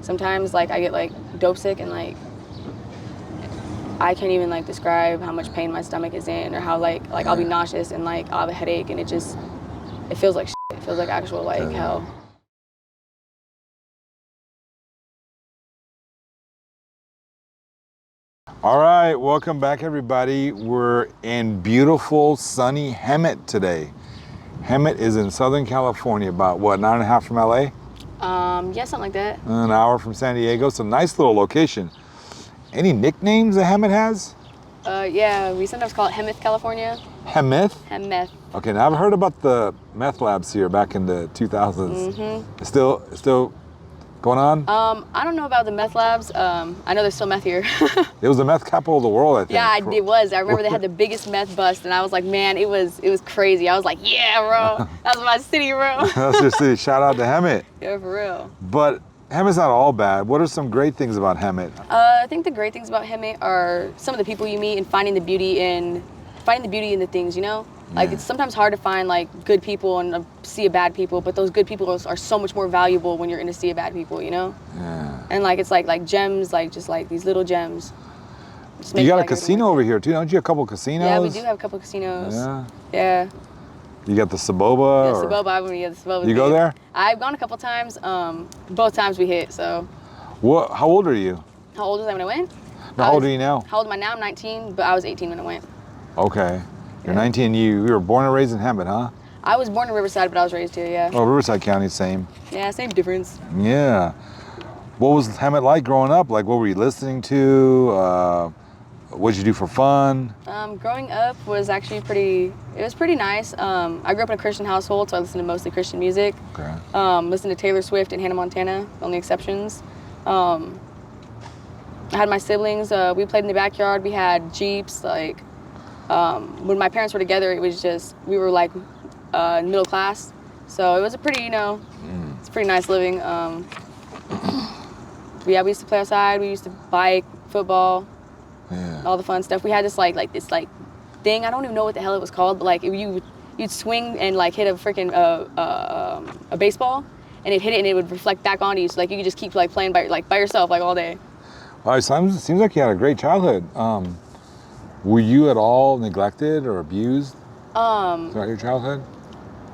sometimes like I get like dope sick and like I can't even like describe how much pain my stomach is in or how like I'll be nauseous and like I'll have a headache and it feels like shit. It feels like actual like hell. All right, welcome back everybody. We're in beautiful sunny Hemet today. Hemet is in Southern California, about what, an hour and a half from LA? Yeah, something like that. An hour from San Diego, so nice little location. Any nicknames that Hemet has? Yeah, we sometimes call it Hemeth, California. Hemeth? Hemeth. Okay, now I've heard about the meth labs here back in the 2000s. Mm-hmm. It's still going on? I don't know about the meth labs. I know there's still meth here. It was the meth capital of the world, I think. Yeah, it was. I remember they had the biggest meth bust, and I was like, man, it was crazy. I was like, yeah, bro, that's my city, bro. That's your city. Shout out to Hemet. Yeah, for real. But Hemet's not all bad. What are some great things about Hemet? I think the great things about Hemet are some of the people you meet and finding the beauty in the things, you know? Like it's sometimes hard to find like good people and see a bad people, but those good people are so much more valuable when you're in a sea of bad people, you know? Yeah. And like it's like gems, like just like these little gems. You got a casino over here too, don't you? A couple casinos? Yeah, we do have a couple casinos. Yeah. Yeah. You got the Saboba? Yeah, Saboba. The Saboba. You go there? I've gone a couple times. Both times we hit. So. What? How old are you? How old was I when I went? No, how old are you now? How old am I now? I'm 19, but I was 18 when I went. Okay. You're 19. You were born and raised in Hemet, huh? I was born in Riverside, but I was raised here. Yeah. Oh, Riverside County, same. Yeah, same difference. Yeah. What was Hemet like growing up? Like, what were you listening to? What did you do for fun? Growing up was actually pretty nice. I grew up in a Christian household, so I listened to mostly Christian music. Okay. Listened to Taylor Swift and Hannah Montana, only exceptions. I had my siblings, we played in the backyard, we had Jeeps, like, when my parents were together, it was just, we were like middle class, so it was a pretty, it's pretty nice living. Yeah, we used to play outside, we used to bike, football. Yeah. All the fun stuff. We had this this thing. I don't even know what the hell it was called, but like you'd swing and like hit a freaking a baseball, and it hit it and it would reflect back onto you. So like you could just keep like playing by yourself like all day. All right, seems like you had a great childhood. Were you at all neglected or abused throughout your childhood?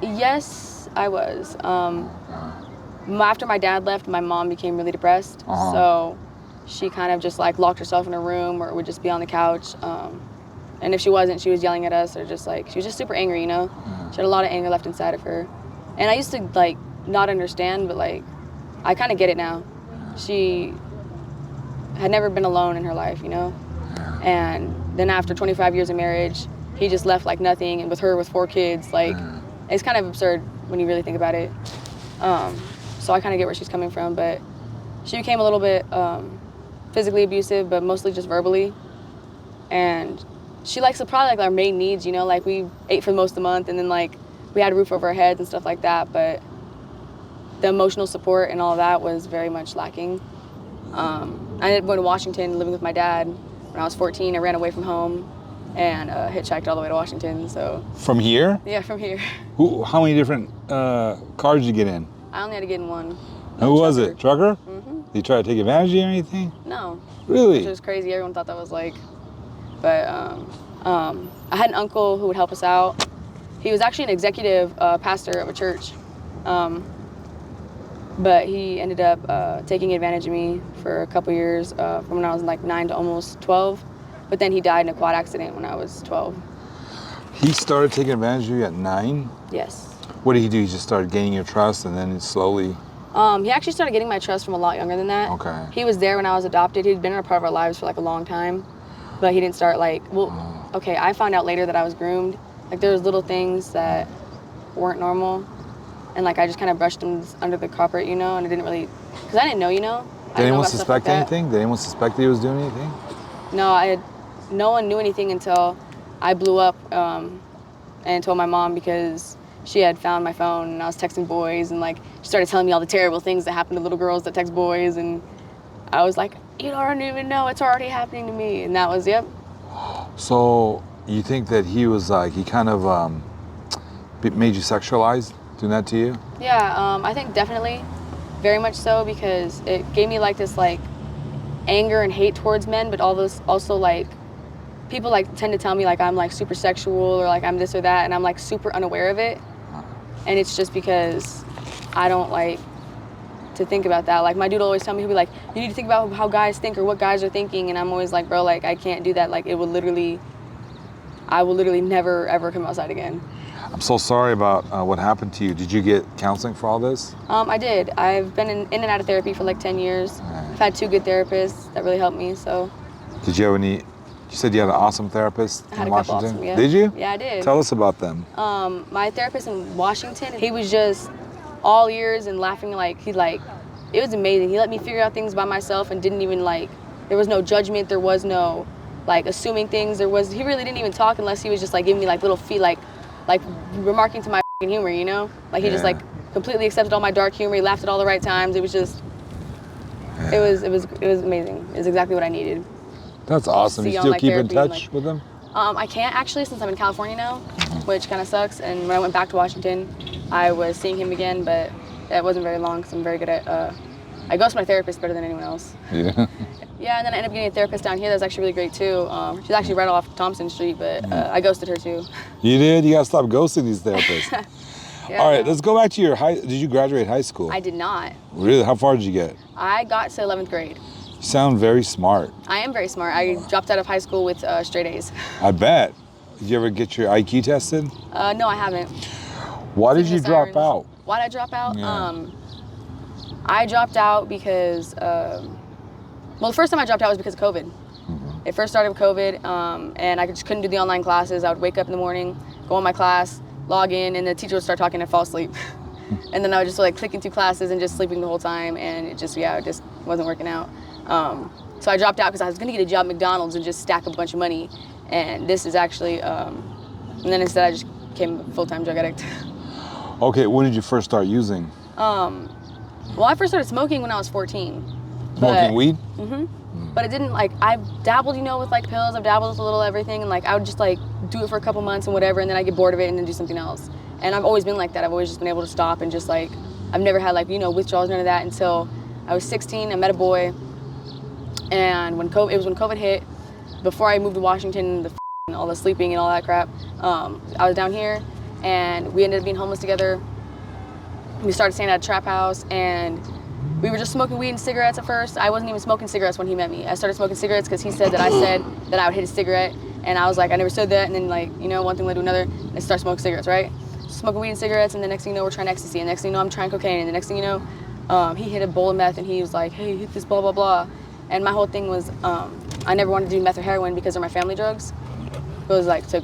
Yes, I was. After my dad left, my mom became really depressed. So she kind of just like locked herself in her room or would just be on the couch. And if she wasn't, she was yelling at us or just like, she was just super angry, you know? She had a lot of anger left inside of her. And I used to like not understand, but like, I kind of get it now. She had never been alone in her life, you know? And then after 25 years of marriage, he just left like nothing, and with her with 4 kids, like, it's kind of absurd when you really think about it. So I kind of get where she's coming from, but she became a little bit physically abusive, but mostly just verbally. And she likes to probably like our main needs, you know, like we ate for most of the month and then like we had a roof over our heads and stuff like that, but the emotional support and all of that was very much lacking. I ended up going to Washington, living with my dad. When I was 14, I ran away from home and hitchhiked all the way to Washington, so. From here? Yeah, from here. How many different cars did you get in? I only had to get in one. Who was it? Trucker? Mm-hmm. Did he try to take advantage of you or anything? No. Really? Which was crazy. Everyone thought that was like, but I had an uncle who would help us out. He was actually an executive pastor of a church, but he ended up taking advantage of me for a couple years from when I was like 9 to almost 12. But then he died in a quad accident when I was 12. He started taking advantage of you at 9? Yes. What did he do? He just started gaining your trust and then slowly? He actually started getting my trust from a lot younger than that. Okay. He was there when I was adopted. He'd been a part of our lives for like a long time, but he didn't start like, okay, I found out later that I was groomed. Like there was little things that weren't normal, and like I just kind of brushed them under the carpet, you know, and I didn't really, because I didn't know, you know. Did anyone suspect anything? Did anyone suspect that he was doing anything? No, no one knew anything until I blew up and told my mom, because she had found my phone and I was texting boys, and like she started telling me all the terrible things that happen to little girls that text boys, and I was like, you don't even know, it's already happening to me. And that was, yep. So you think that he was like, he kind of made you sexualized doing that to you? Yeah, I think definitely. very much so, because it gave me like this like anger and hate towards men, but all those also like people like tend to tell me like I'm like super sexual or like I'm this or that, and I'm like super unaware of it. And it's just because I don't like to think about that. Like my dude will always tell me, he'll be like, you need to think about how guys think or what guys are thinking, and I'm always like, bro, like I can't do that. Like I will literally never ever come outside again. I'm so sorry about what happened to you. Did you get counseling for all this? I did. I've been in and out of therapy for like 10 years. I've had 2 good therapists that really helped me, so. Did you have any, you said you had an awesome therapist I had in a couple Washington? awesome, yeah. Did you? Yeah, I did. Tell us about them. My therapist in Washington, he was just all ears and laughing it was amazing. He let me figure out things by myself and didn't even like, there was no judgment, there was no like assuming things, he really didn't even talk unless he was just like giving me like little like remarking to my humor, you know? Like he just like completely accepted all my dark humor, he laughed at all the right times. It was just, it was amazing. It was exactly what I needed. That's awesome. You still keep in touch with them? I can't actually, since I'm in California now, which kind of sucks. And when I went back to Washington, I was seeing him again, but that wasn't very long because I'm very good at, I ghost my therapist better than anyone else. Yeah. Yeah, and then I ended up getting a therapist down here that's actually really great too. She's actually right off Thompson Street, but I ghosted her too. You did? You gotta stop ghosting these therapists. Yeah, all right, let's go back to your did you graduate high school? I did not. Really? How far did you get? I got to 11th grade. You sound very smart. I am very smart. I dropped out of high school with straight A's. I bet. Did you ever get your IQ tested? No, I haven't. Why did you drop out? Why did I drop out? Yeah. I dropped out because, well, the first time I dropped out was because of COVID. It first started with COVID, and I just couldn't do the online classes. I would wake up in the morning, go on my class, log in, and the teacher would start talking and fall asleep. And then I would just like clicking through classes and just sleeping the whole time, and it just wasn't working out. So I dropped out because I was gonna get a job at McDonald's and just stack up a bunch of money. And this is actually, and then instead I just became a full-time drug addict. Okay, when did you first start using? Well, I first started smoking when I was 14. Smoking weed? But it didn't like, I've dabbled, you know, with like pills, I've dabbled with a little everything, and like I would just like do it for a couple months and whatever, and then I get bored of it and then do something else. And I've always been like that. I've always just been able to stop and just like, I've never had like, you know, withdrawals, none of that until I was 16. I met a boy, and when COVID hit, before I moved to Washington, all the sleeping and all that crap, I was down here, and we ended up being homeless together. We started staying at a trap house, and we were just smoking weed and cigarettes at first. I wasn't even smoking cigarettes when he met me. I started smoking cigarettes because he said that I said that I would hit a cigarette, and I was like, I never said that, and then like, you know, one thing led to another, and I started smoking cigarettes, right? Smoking weed and cigarettes, and the next thing you know, we're trying ecstasy, and the next thing you know, I'm trying cocaine, and the next thing you know, he hit a bowl of meth, and he was like, hey, hit this, blah, blah, blah. And my whole thing was, I never wanted to do meth or heroin because they're my family drugs. It was like to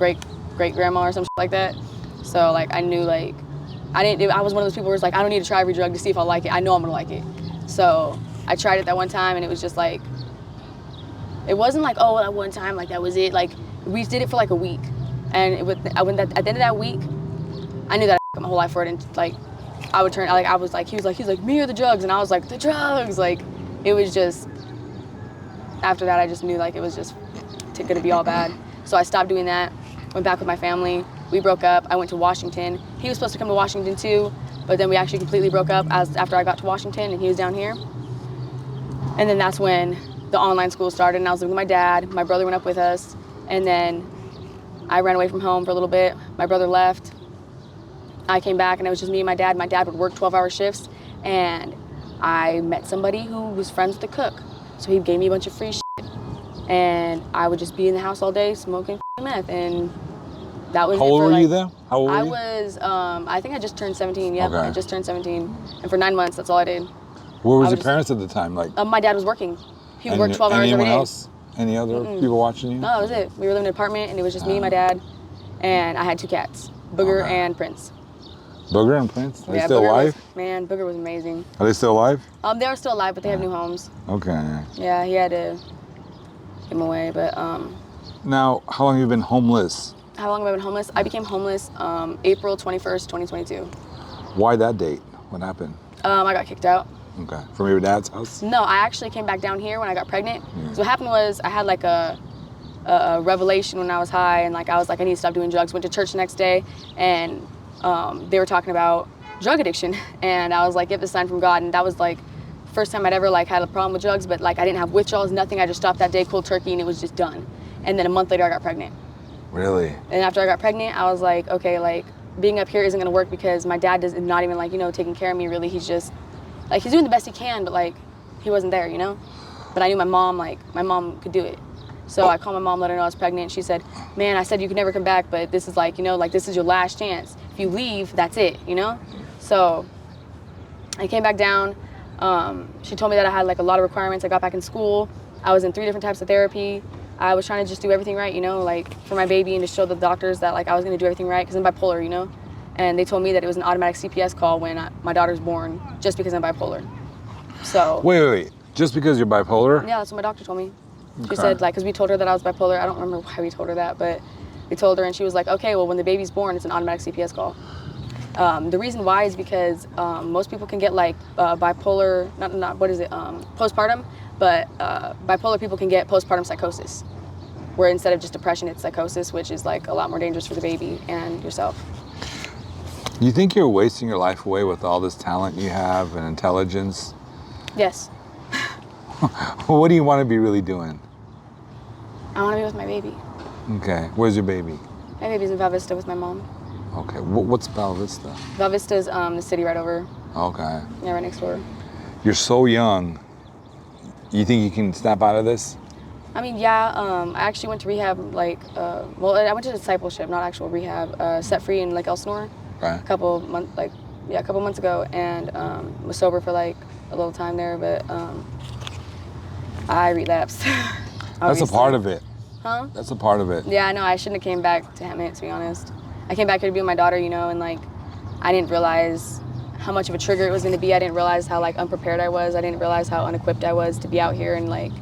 great-grandma or some shit like that. So like, I knew like, I was one of those people where it's like, I don't need to try every drug to see if I like it. I know I'm gonna like it. So I tried it that one time, and it was just like, it wasn't like, oh, that one time, like that was it. Like we did it for like a week, and at the end of that week, I knew that I fucked my whole life for it, and like I would turn, like I was like, he was like, me or the drugs, and I was like, the drugs. Like it was just, after that, I just knew like it was just gonna be all bad. So I stopped doing that, went back with my family. We broke up. I went to Washington. He was supposed to come to Washington too, but then we actually completely broke up after I got to Washington, and he was down here. And then that's when the online school started, and I was living with my dad. My brother went up with us, and then I ran away from home for a little bit. My brother left. I came back, and it was just me and my dad. My dad would work 12-hour shifts, and I met somebody who was friends with the cook. So he gave me a bunch of free shit, and I would just be in the house all day smoking meth, and that was it. How old were you then? How old were you? I was, I think I just turned 17, yeah. Okay. I just turned 17, and for 9 months, that's all I did. Where was your parents at the time? Like, my dad was working. He would work 12 hours every day. Anyone else? Any other people watching you? No, that was it. We were living in an apartment, and it was just me and my dad, and I had 2 cats, Booger and Prince. Booger and Prince? Are they still Booger alive? Booger was amazing. Are they still alive? They are still alive, but they have new homes. Okay. Yeah, he had to give them away, but Now, how long have you been homeless? How long have I been homeless? I became homeless April 21st, 2022. Why that date? What happened? I got kicked out. Okay. From your dad's house? No, I actually came back down here when I got pregnant. So what happened was I had like a revelation when I was high, and like I was like, I need to stop doing drugs. Went to church the next day, and they were talking about drug addiction. And I was like, if it's a sign from God. And that was like first time I'd ever like had a problem with drugs, but like I didn't have withdrawals, nothing. I just stopped that day, cold turkey, and it was just done. And then a month later I got pregnant. Really? And after I got pregnant, I was like, okay, like being up here isn't gonna work because my dad is not even like, you know, taking care of me really. He's just like, he's doing the best he can, but like he wasn't there, you know? But I knew my mom could do it. So I called my mom, let her know I was pregnant. She said, man, I said you could never come back, but this is like, you know, like this is your last chance. If you leave, that's it, you know? So I came back down. She told me that I had like a lot of requirements. I got back in school. I was in 3 different types of therapy. I was trying to just do everything right, you know, like for my baby and to show the doctors that like I was gonna do everything right because I'm bipolar, you know? And they told me that it was an automatic CPS call when my daughter's born just because I'm bipolar. So. Wait. Just because you're bipolar? Yeah, that's what my doctor told me. She Okay. said, like, because we told her that I was bipolar. I don't remember why we told her that, but we told her, and she was like, okay, well, when the baby's born, it's an automatic CPS call. The reason why is because most people can get, like, bipolar, postpartum, but bipolar people can get postpartum psychosis, where instead of just depression, it's psychosis, which is, like, a lot more dangerous for the baby and yourself. You think you're wasting your life away with all this talent you have and intelligence? Yes. What do you want to be really doing? I want to be with my baby. Okay. Where's your baby? My baby's in Val Vista with my mom. Okay. What's Val Vista? Val Vista's the city right over. Okay. Yeah, right next door. You're so young. You think you can snap out of this? I mean, yeah. I actually went to rehab, like, I went to discipleship, not actual rehab. Set free in like Elsinore. Right. A couple months ago, and was sober for like a little time there, but I relapsed. That's a part of it. Huh? That's a part of it. Yeah, I know. I shouldn't have came back to Hemet, to be honest. I came back here to be with my daughter, you know, and like, I didn't realize how much of a trigger it was going to be. I didn't realize how like unprepared I was. I didn't realize how unequipped I was to be out here and like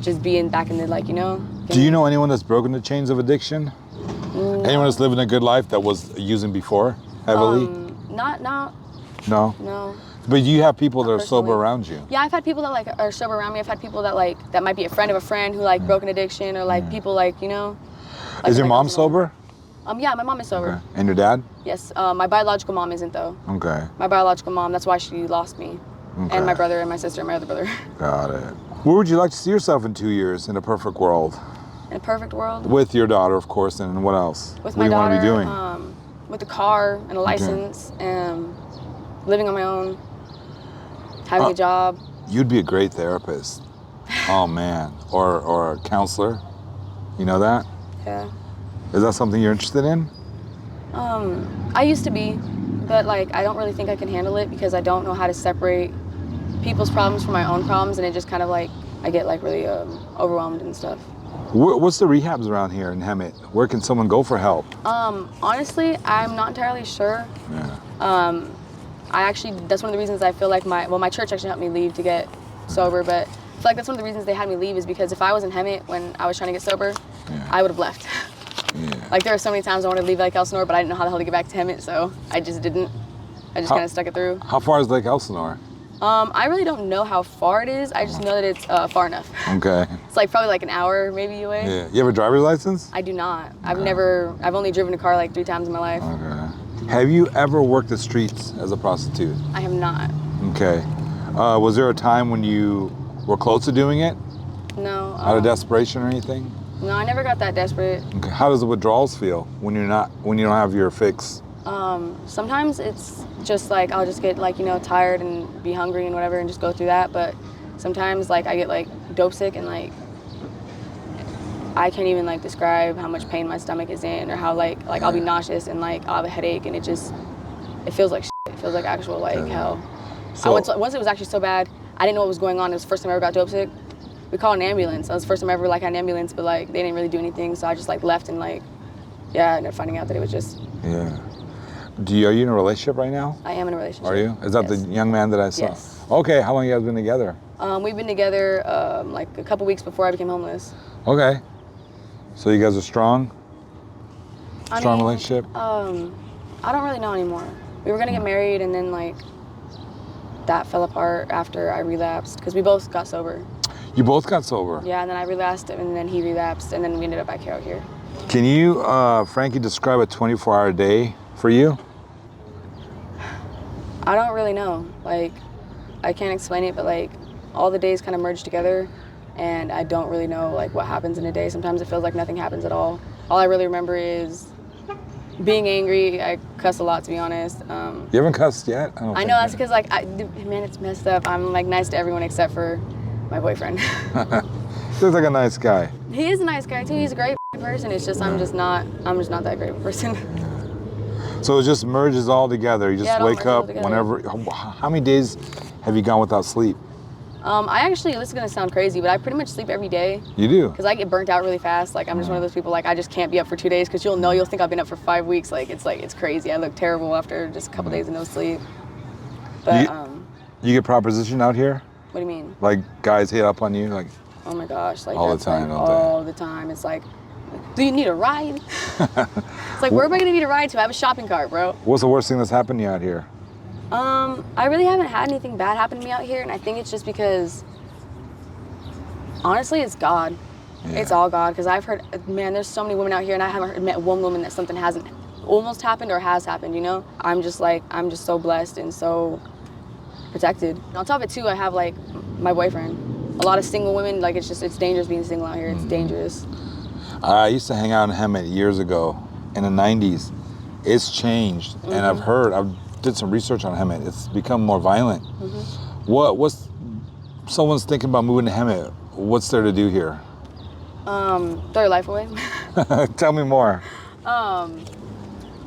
just being back in the like, you know. Do you know anyone that's broken the chains of addiction? No. Anyone that's living a good life that was using before heavily? Not. No. No. But you have people that are personally. sober around you. Yeah, I've had people that like are sober around me. I've had people that like that might be a friend of a friend who like broke an addiction, or like people like, you know. Like, Is your like, mom you know. sober? Yeah, my mom is sober. Okay. And your dad? Yes, my biological mom isn't though. Okay. My biological mom, that's why she lost me. Okay. And my brother and my sister and my other brother. Got it. Where would you like to see yourself in 2 years in a perfect world? In a perfect world. With your daughter, of course, and what else? With what my do you daughter, want to be doing? with a car and a license, and living on my own, having a job. You'd be a great therapist. Oh man, or a counselor. You know that? Yeah. Is that something you're interested in? I used to be, but like I don't really think I can handle it because I don't know how to separate people's problems from my own problems, and it just kind of like I get like really overwhelmed and stuff. What's the rehabs around here in Hemet? Where can someone go for help? Honestly, I'm not entirely sure. Yeah. I actually, that's one of the reasons I feel like my church actually helped me leave to get sober, but I feel like that's one of the reasons they had me leave is because if I was in Hemet when I was trying to get sober, I would have left. Yeah. Like there were so many times I wanted to leave like Elsinore, but I didn't know how the hell to get back to Hemet, so I just didn't. I just kind of stuck it through. How far is Lake Elsinore? I really don't know how far it is. I just know that it's far enough. Okay. It's like probably like an hour maybe away. Yeah. You have a driver's license? I do not. I've only driven a car like 3 times in my life. Okay. Have you ever worked the streets as a prostitute? I have not. Okay. Was there a time when you were close to doing it? No. Out of desperation or anything? No, I never got that desperate. Okay. How does the withdrawals feel when you don't have your fix? Sometimes it's just like I'll just get like, you know, tired and be hungry and whatever and just go through that, but sometimes like I get like dope sick and like I can't even like describe how much pain my stomach is in or how like I'll be nauseous and like I'll have a headache and it feels like shit. It feels like actual like hell. So, Once it was actually so bad, I didn't know what was going on. It was the first time I ever got dope sick. We called an ambulance. That was the first time I ever like had an ambulance, but like they didn't really do anything, so I just like left and like I ended up finding out that it was just. Yeah. Are you in a relationship right now? I am in a relationship. Are you? Is that Yes. the young man that I saw? Yes. Okay, how long you guys been together? We've been together like a couple weeks before I became homeless. Okay. So you guys are strong? Strong relationship? I don't really know anymore. We were gonna get married and then like that fell apart after I relapsed because we both got sober. You both got sober? Yeah, and then I relapsed and then he relapsed and then we ended up back out here. Can you, Frankie, describe a 24-hour day for you? I don't really know. Like, I can't explain it, but like all the days kind of merge together, and I don't really know like what happens in a day. Sometimes it feels like nothing happens at all. All I really remember is being angry. I cuss a lot, to be honest. You haven't cussed yet? I know that's because like, man, it's messed up. I'm like nice to everyone except for my boyfriend. Looks like a nice guy. He is a nice guy too. He's a great person. It's just I'm just not that great of a person. So it just merges all together. You just Yeah, it all wake merges all up together. whenever. How many days have you gone without sleep? I actually, this is gonna sound crazy, but I pretty much sleep every day. You do? Because I get burnt out really fast. Like I'm just one of those people. Like I just can't be up for 2 days because you'll think I've been up for 5 weeks. It's crazy. I look terrible after just a couple days of no sleep. But You get propositioned out here? what do you mean? Like guys hit up on you? Like, Oh my gosh, like All the that's time, like, don't they? all the time. It's like, do you need a ride? It's like, where am I gonna need a ride to? I have a shopping cart, bro. what's the worst thing that's happened to you out here? I really haven't had anything bad happen to me out here, and I think it's just because, honestly, it's God. Yeah. It's all God, because I've heard, man, there's so many women out here, and I haven't met one woman that something hasn't almost happened or has happened, you know? I'm just so blessed and so protected. On top of it, too, I have, like, my boyfriend. A lot of single women, like, it's dangerous being single out here. It's dangerous. I used to hang out in Hemet years ago in the 90s. It's changed, and I've did some research on Hemet. It's become more violent. What's someone's thinking about moving to Hemet? What's there to do here? Throw your life away. Tell me more.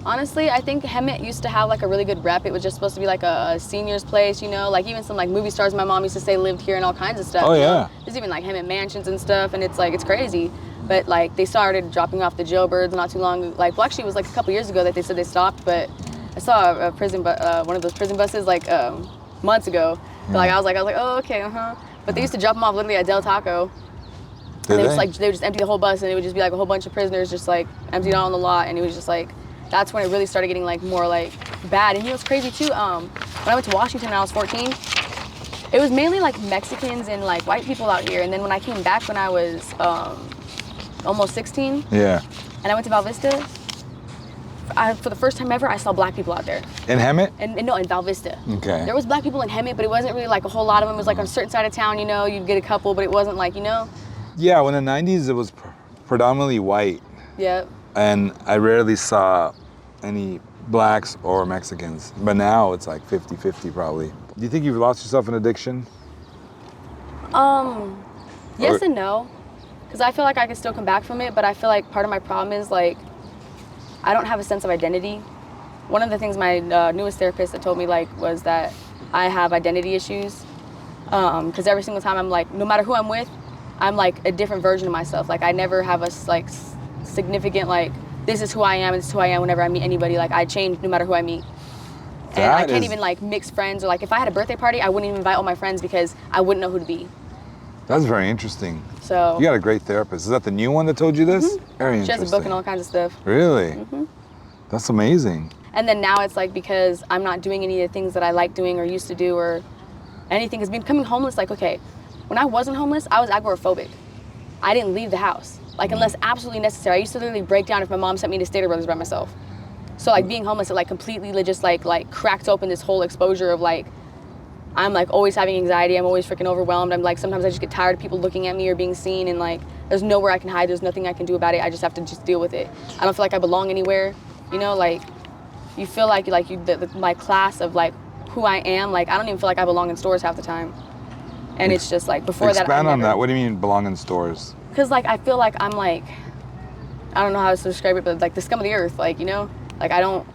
Honestly, I think Hemet used to have like a really good rep. It was just supposed to be like a seniors place, you know, like even some like movie stars my mom used to say lived here and all kinds of stuff. Oh, you yeah. know? There's even like Hemet mansions and stuff, and it's like, it's crazy. But like they started dropping off the jailbirds not too long, like, well, actually it was like a couple years ago that they said they stopped, but I saw a prison, one of those prison buses like months ago. But like I was like, oh, okay, But they used to drop them off literally at Del Taco. Did They they? would just empty the whole bus, and it would just be like a whole bunch of prisoners just like emptied out on the lot, and it was just like, that's when it really started getting like more like bad. And you know what's crazy too? When I went to Washington when I was 14, it was mainly like Mexicans and like white people out here. And then when I came back when I was almost 16, Yeah. and I went to Val Vista, for the first time ever, I saw black people out there. In Hemet? And no, in Val Vista. Okay. There was black people in Hemet, but it wasn't really like a whole lot of them. It was like on a certain side of town, you know, you'd get a couple, but it wasn't like, you know. Yeah, when in the 90s it was predominantly white, Yeah. and I rarely saw any blacks or Mexicans. But now it's like 50-50 probably. Do you think you've lost yourself in addiction? Yes and no. Because I feel like I can still come back from it, but I feel like part of my problem is like, I don't have a sense of identity. One of the things my newest therapist had told me like was that I have identity issues. Because every single time I'm like, no matter who I'm with, I'm like a different version of myself. Like I never have a like significant like, this is who I am, this is who I am whenever I meet anybody. Like I change no matter who I meet. And I can't even like mix friends, or like if I had a birthday party, I wouldn't even invite all my friends because I wouldn't know who to be. That's very interesting. So You got a great therapist. Is that the new one that told you this? Very she interesting. has a book and all kinds of stuff. Really? That's amazing. And then now it's like, because I'm not doing any of the things that I like doing or used to do or anything, because becoming homeless, like, okay, when I wasn't homeless, I was agoraphobic. I didn't leave the house, like, unless absolutely necessary. I used to literally break down if my mom sent me to Stater Brothers by myself. So, like, being homeless, it, like, completely just, like cracked open this whole exposure of, like, I'm, like, always having anxiety. I'm always freaking overwhelmed. I'm, like, sometimes I just get tired of people looking at me or being seen, and, like, there's nowhere I can hide. There's nothing I can do about it. I just have to just deal with it. I don't feel like I belong anywhere, you know, like, you feel like my class of, like, who I am, like, I don't even feel like I belong in stores half the time. And it's just, like, before that, Expand on that. What do you mean belong in stores? Because, like, I feel like I'm, like, I don't know how to describe it, but, like, the scum of the earth, like, you know? Like, I don't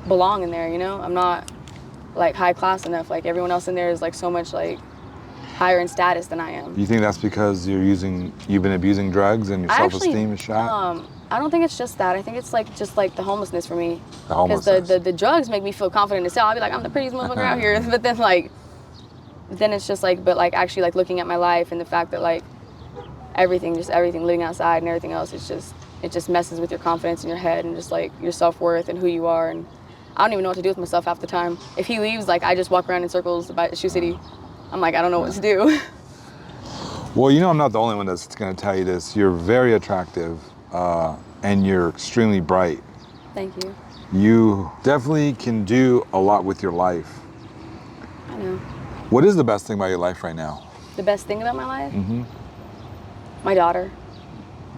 belong in there, you know? I'm not, like, high class enough. Like, everyone else in there is, like, so much, like, higher in status than I am. Do you think that's because you've been abusing drugs and your self-esteem is shot? I don't think it's just that. I think it's, like, just, like, the homelessness for me. The homelessness. Because the drugs make me feel confident to sell. I'll be like, I'm the prettiest motherfucker out here. But then, like, then it's just, like, but, like, actually, like, looking at my life and the fact that, like, everything, living outside and everything else, it just messes with your confidence in your head and just, like, your self-worth and who you are. And I don't even know what to do with myself half the time. If he leaves, like, I just walk around in circles by Shoe City. I'm like, I don't know what to do. Well, you know, I'm not the only one that's going to tell you this. You're very attractive, and you're extremely bright. Thank you. You definitely can do a lot with your life. I know. What is the best thing about your life right now? The best thing about my life? Mm-hmm. My daughter.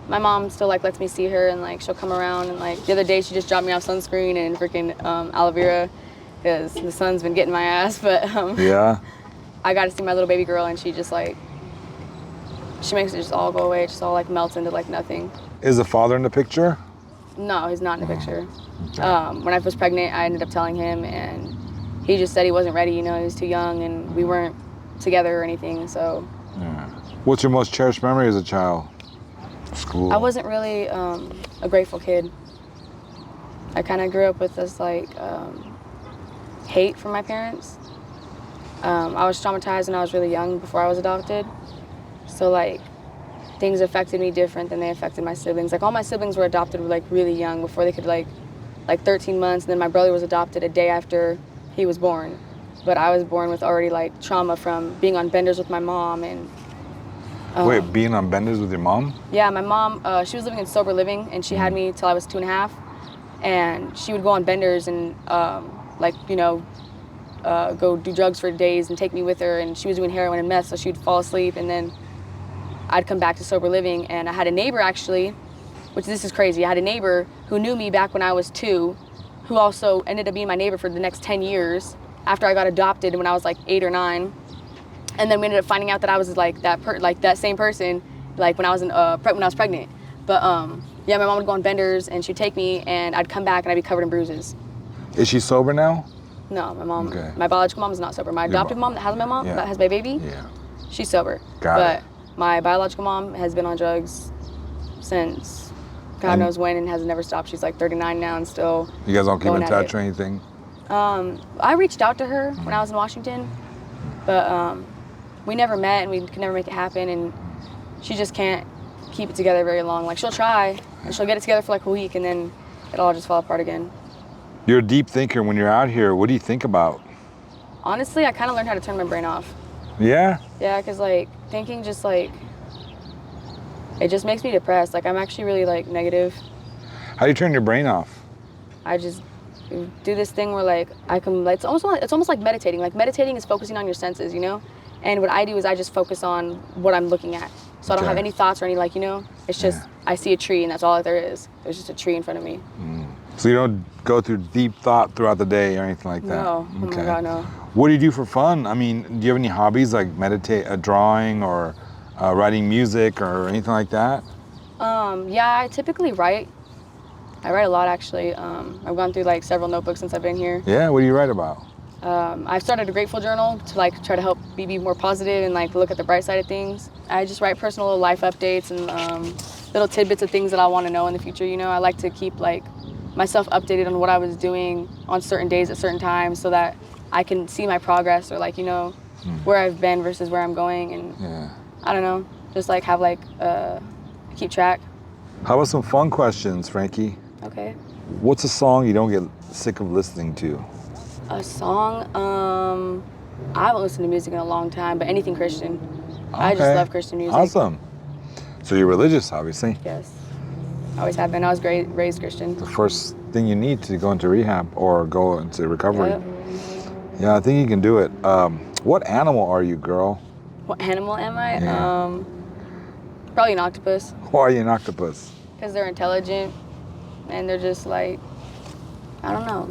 My mom still like lets me see her, and like she'll come around, and like the other day she just dropped me off sunscreen and freaking aloe vera because the sun's been getting my ass. But Yeah. I got to see my little baby girl, and she just like she makes it just all go away. It just all like melts into like nothing. Is the father in the picture? No, he's not in the picture. Okay. When I was pregnant, I ended up telling him, and he just said he wasn't ready. You know, he was too young, and we weren't together or anything. So. Yeah. What's your most cherished memory as a child? School. I wasn't really a grateful kid. I kind of grew up with this like hate from my parents. I was traumatized when I was really young before I was adopted. So like things affected me different than they affected my siblings. Like all my siblings were adopted like really young before they could like 13 months. And then my brother was adopted a day after he was born. But I was born with already like trauma from being on benders with my mom and Wait, being on benders with your mom? Yeah, my mom, she was living in sober living, and she had me till I was 2.5. And she would go on benders and, go do drugs for days and take me with her. And she was doing heroin and meth, so she'd fall asleep. And then I'd come back to sober living. And I had a neighbor, actually, which this is crazy. I had a neighbor who knew me back when I was 2, who also ended up being my neighbor for the next 10 years after I got adopted when I was like 8 or 9. And then we ended up finding out that I was like that same person, like when I was pregnant. But yeah, my mom would go on benders and she'd take me, and I'd come back and I'd be covered in bruises. Is she sober now? No, my mom. Okay. My biological mom is not sober. My adoptive mom that has my mom, that has my baby, Yeah. she's sober. Got it. But my biological mom has been on drugs since God knows when and has never stopped. She's like 39 now and still. You guys don't keep in going at touch it. or anything? I reached out to her when I was in Washington, but we never met and we could never make it happen, and she just can't keep it together very long. Like she'll try and she'll get it together for like a week and then it'll all just fall apart again. You're a deep thinker. When you're out here, what do you think about? Honestly, I kind of learned how to turn my brain off. Yeah? Yeah, because like thinking just like, it just makes me depressed. Like I'm actually really like negative. How do you turn your brain off? I just do this thing where like I can, like, it's almost like meditating. Like meditating is focusing on your senses, you know? And what I do is I just focus on what I'm looking at. So I don't have any thoughts or any like, you know, it's just, I see a tree and that's all that there is. There's just a tree in front of me. So you don't go through deep thought throughout the day or anything like that? No, oh my God, no. What do you do for fun? I mean, do you have any hobbies like drawing or writing music or anything like that? Yeah, I typically write. I write a lot actually. I've gone through like several notebooks since I've been here. Yeah, what do you write about? I've started a grateful journal to like try to help me be more positive and like look at the bright side of things. I just write personal life updates and little tidbits of things that I want to know in the future. You know, I like to keep like myself updated on what I was doing on certain days at certain times so that I can see my progress or like, you know, where I've been versus where I'm going. And I don't know, just like have like, keep track. How about some fun questions, Frankie? Okay. What's a song you don't get sick of listening to? A song? I haven't listened to music in a long time, but anything Christian. Okay. I just love Christian music. Awesome. So you're religious, obviously. Yes. I always have been. I was raised Christian. The first thing you need to go into rehab or go into recovery. Yep. Yeah, I think you can do it. What animal are you, girl? What animal am I? Yeah. Probably an octopus. Why are you an octopus? Because they're intelligent and they're just like, I don't know.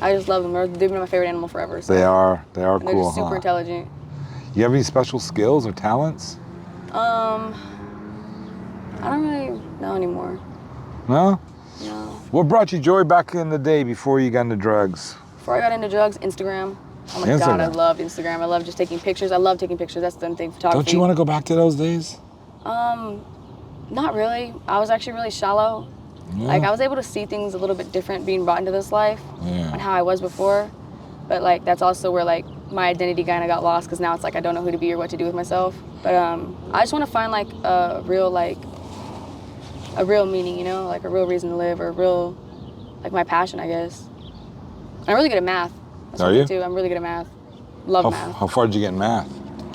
I just love them. They've been my favorite animal forever. So. They are and cool, they're just super intelligent. You have any special skills or talents? I don't really know anymore. No? No. What brought you joy back in the day before you got into drugs? Before I got into drugs, Instagram. Oh my God, I loved Instagram. I love just taking pictures. I love taking pictures. That's the thing, photography. Don't you want to go back to those days? Not really. I was actually really shallow. Yeah. Like I was able to see things a little bit different being brought into this life and how I was before. But like that's also where like my identity kind of got lost because now it's like I don't know who to be or what to do with myself. But I just want to find like a real meaning, you know, like a real reason to live or a real, like my passion, I guess. I'm really good at math. That's Are you? Too. I'm really good at math. Love math. How far did you get in math?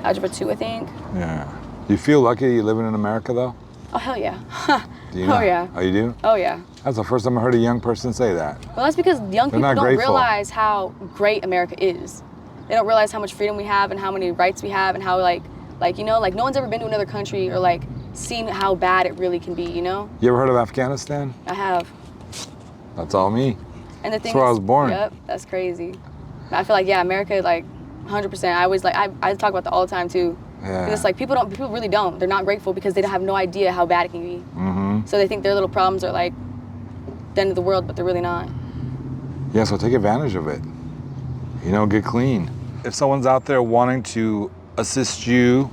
Algebra 2, I think. Yeah. Do you feel lucky you're living in America though? Oh, hell yeah. Do you Oh, know? yeah. Oh, you do? Oh, yeah. That's the first time I heard a young person say that. Well, that's because young people not don't grateful. realize how great America is. They don't realize how much freedom we have and how many rights we have and how, like you know, like no one's ever been to another country or like seen how bad it really can be, you know? You ever heard of Afghanistan? I have. That's all me. And the thing That's where I is, was born. Yep, that's crazy. I feel like, yeah, America, like 100%. I always I talk about that all the time too. Yeah. 'Cause it's like people really don't. They're not grateful because they don't have no idea how bad it can be. Mm-hmm. So they think their little problems are like the end of the world, but they're really not. Yeah, so take advantage of it. You know, get clean. If someone's out there wanting to assist you,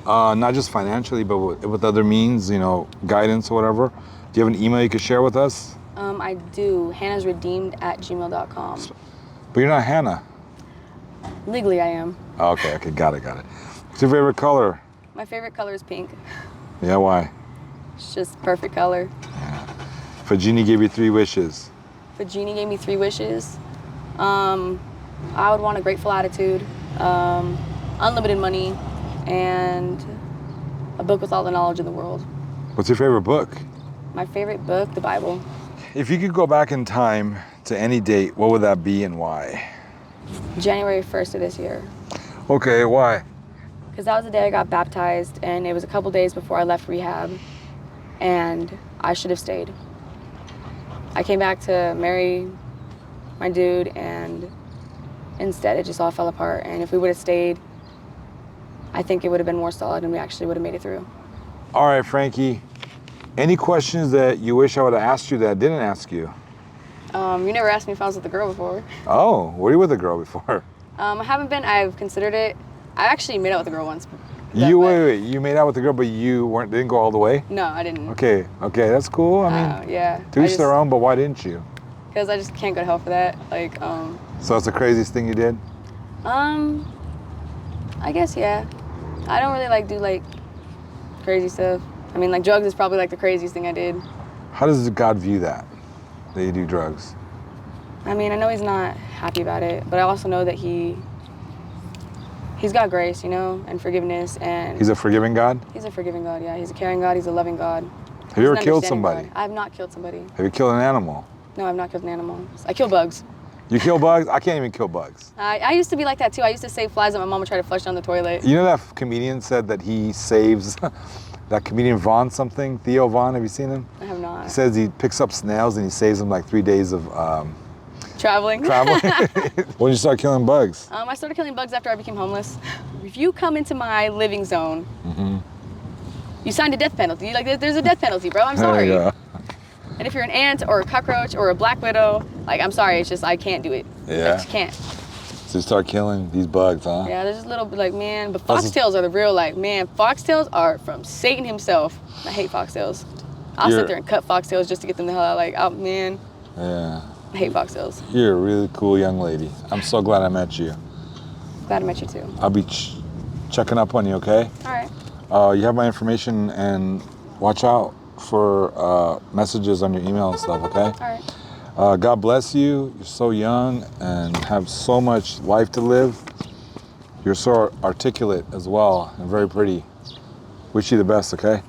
not just financially, but with other means, you know, guidance or whatever, do you have an email you could share with us? I do. hannahsredeemed@gmail.com. But you're not Hannah. Legally, I am. Oh, okay, got it. What's your favorite color? My favorite color is pink. Yeah, why? It's just perfect color. If a genie gave you 3 wishes. If a genie gave me 3 wishes, I would want a grateful attitude, unlimited money, and a book with all the knowledge in the world. What's your favorite book? My favorite book, the Bible. If you could go back in time to any date, what would that be and why? January 1st of this year. Okay, why? Because that was the day I got baptized, and it was a couple days before I left rehab, and I should have stayed. I came back to marry my dude, and instead it just all fell apart. And if we would have stayed, I think it would have been more solid, and we actually would have made it through. All right, Frankie. Any questions that you wish I would have asked you that I didn't ask you? You never asked me if I was with a girl before. Oh, were you with a girl before? I haven't been. I've considered it. I actually made out with a girl once. Wait. You made out with a girl, but you didn't go all the way? No, I didn't. Okay, that's cool. I mean, yeah. to each their own, but why didn't you? Because I just can't go to hell for that. Like, So that's the craziest thing you did? I guess, yeah. I don't really do crazy stuff. I mean, drugs is probably the craziest thing I did. How does God view that you do drugs? I mean, I know he's not happy about it, but I also know that he's got grace, you know, and forgiveness, and He's a forgiving God? He's a forgiving God, yeah. He's a caring God. He's a loving God. Have you ever killed somebody? God. I have not killed somebody. Have you killed an animal? No, I've not killed an animal. I kill bugs. You kill bugs? I can't even kill bugs. I used to be like that too. I used to save flies that my mom would try to flush down the toilet. You know that comedian said that he saves, that comedian Vaughn something, Theo Vaughn, have you seen him? I have not. He says he picks up snails and he saves them 3 days of Traveling. When did you start killing bugs? I started killing bugs after I became homeless. If you come into my living zone, you signed a death penalty. There's a death penalty, bro. I'm sorry. Yeah. And if you're an ant or a cockroach or a black widow, I'm sorry. It's just I can't do it. Yeah. I just can't. So you start killing these bugs, huh? Yeah, there's just little man. But foxtails are the real man. Foxtails are from Satan himself. I hate foxtails. I'll sit there and cut foxtails just to get them the hell out. Man. Yeah. I hate foxtails. You're a really cool young lady. I'm so glad I met you. Glad I met you too. I'll be checking up on you, okay? All right. You have my information, and watch out for messages on your email and stuff, okay? All right. God bless you. You're so young and have so much life to live. You're so articulate as well and very pretty. Wish you the best, okay?